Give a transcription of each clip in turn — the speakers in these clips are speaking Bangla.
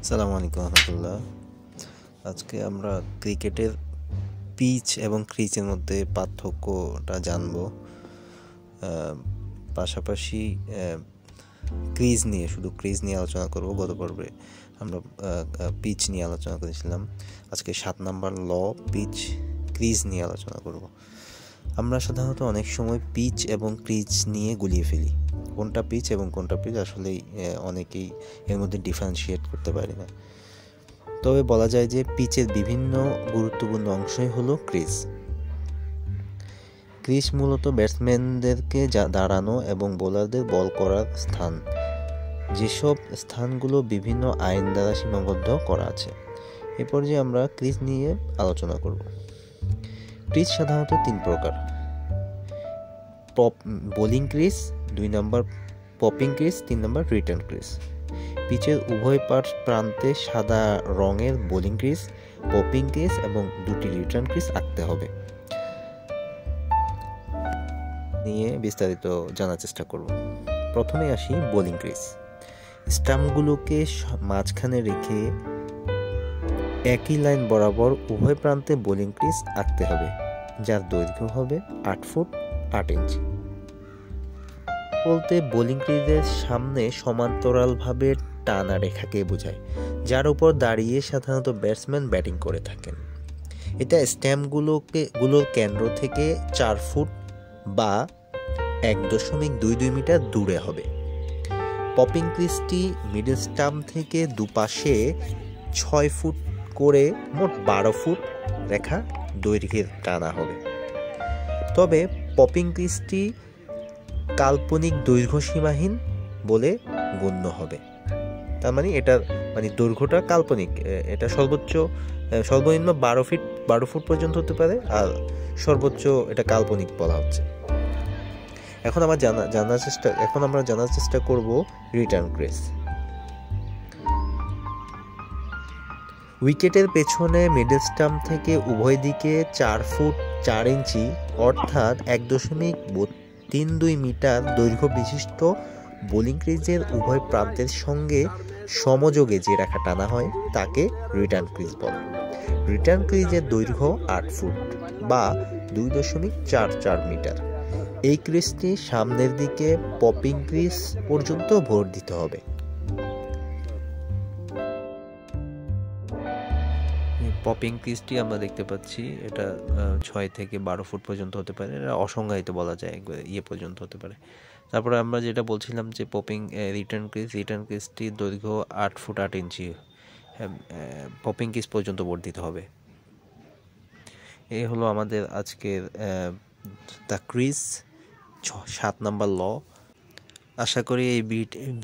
আসসালামু আলাইকুম রহমতুল্লাহ। আজকে আমরা ক্রিকেটের পিচ এবং ক্রিজের মধ্যে পার্থক্যটা জানব। পাশাপাশি ক্রিজ নিয়ে শুধু ক্রিজ নিয়ে আলোচনা করব। গত পর্বে আমরা পিচ নিয়ে আলোচনা করেছিলাম। আজকে 7 নাম্বার ল পিচ ক্রিজ নিয়ে আলোচনা করব। আমরা সাধারণত অনেক সময় পিচ এবং ক্রিজ নিয়ে গুলিয়ে ফেলি। কোনটা পিচ এবং কোনটা ক্রিজ আসলেই অনেকেই এর মধ্যে ডিফারেন্সিয়েট করতে পারি না। তবে বলা যায় যে পিচের বিভিন্ন গুরুত্বপূর্ণ অংশই হলো ক্রিজ। ক্রিজ মূলত ব্যাটসম্যানদেরকে দাঁড়ানো এবং বোলারদের বল করার স্থান, যেসব স্থানগুলো বিভিন্ন আইন দ্বারা সীমাবদ্ধ করা আছে। এ পর্যায়ে আমরা ক্রিজ নিয়ে আলোচনা করব। ক্রিজ সাধারণত 3 প্রকার: বোলিং ক্রিজ, 2 নম্বর পপিং ক্রিজ, 3 নম্বর রিটার্ন ক্রিজ। পিচের উভয় প্রান্তে সাদা রঙের বোলিং ক্রিজ, পপিং ক্রিজ এবং 2টি রিটার্ন ক্রিজ আঁকতে হবে। নিয়ে বিস্তারিত জানার চেষ্টা করব। প্রথমে আসি বোলিং ক্রিজ। স্টাম্পগুলোকে মাঝখানে রেখে একই লাইন বরাবর উভয় প্রান্তে বোলিং ক্রিজ আঁকতে হবে, যার দৈর্ঘ্য হবে 8 ফুট 8 ইঞ্চি। বলতে বোলিং ক্রিজের সামনে সমান্তরালভাবে টানা রেখাকে বোঝায়, যার উপর দাঁড়িয়ে সাধারণত ব্যাটসম্যান ব্যাটিং করে থাকেন। এটা স্ট্যাম্পগুলোর কেন্দ্র থেকে 4 ফুট বা 1.22 মিটার দূরে হবে। পপিং ক্রিজটি মিডল স্টাম্প থেকে দুপাশে 6 ফুট করে মোট 12 ফুট রেখা দৈর্ঘ্যের টানা হবে। তবে পপিং ক্রিজটি কাল্পনিক দৈর্ঘ্য সীমাহীন বলে গণ্য হবে। তার মানে এটা দৈর্ঘ্যটা কাল্পনিক। এটা সর্বনিম্ন 12 ফুট পর্যন্ত হতে পারে, আর সর্বোচ্চ এটা কাল্পনিক বলা হচ্ছে। এখন আমরা জানার চেষ্টা করব রিটার্ন ক্রিজ। উইকেটের পেছনে মিডল স্টাম্প থেকে উভয় দিকে 4 ফুট 4 ইঞ্চি অর্থাৎ 1.32 মিটার দৈর্ঘ্য বিশিষ্ট বোলিং ক্রিজের উভয় প্রান্তের সঙ্গে সমযোগে যে রেখা টানা হয় তাকে রিটার্ন ক্রিজ বলে। রিটার্ন ক্রিজের দৈর্ঘ্য 8 ফুট বা 2.44 মিটার। এই ক্রিজটি সামনের দিকে পপিং ক্রিজ পর্যন্ত ভর দিতে হবে। পপিং ক্রিজটি আমরা দেখতে পাচ্ছি, এটা 6 থেকে 12 ফুট পর্যন্ত হতে পারে। এটা অসংজ্ঞায়িত বলা যায়, পর্যন্ত হতে পারে। তারপরে আমরা যেটা বলছিলাম যে রিটার্ন ক্রিজটির দৈর্ঘ্য 8 ফুট 8 ইঞ্চি, পপিং ক্রিজ পর্যন্ত বর্ধিত হবে। এই হলো আমাদের আজকের দ্য ক্রিজ 7 নাম্বার ল। আশা করি এই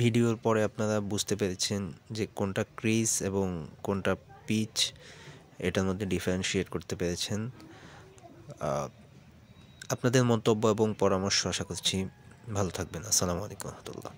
ভিডিওর পরে আপনারা বুঝতে পেরেছেন যে কোনটা ক্রিজ এবং কোনটা পিচ, এটার মধ্যে ডিফারেন্সিয়েট করতে পেরেছেন। আপনাদের মন্তব্য এবং পরামর্শ আশা করছি। ভালো থাকবেন। আসসালামু আলাইকুম রহমতুল্লাহ।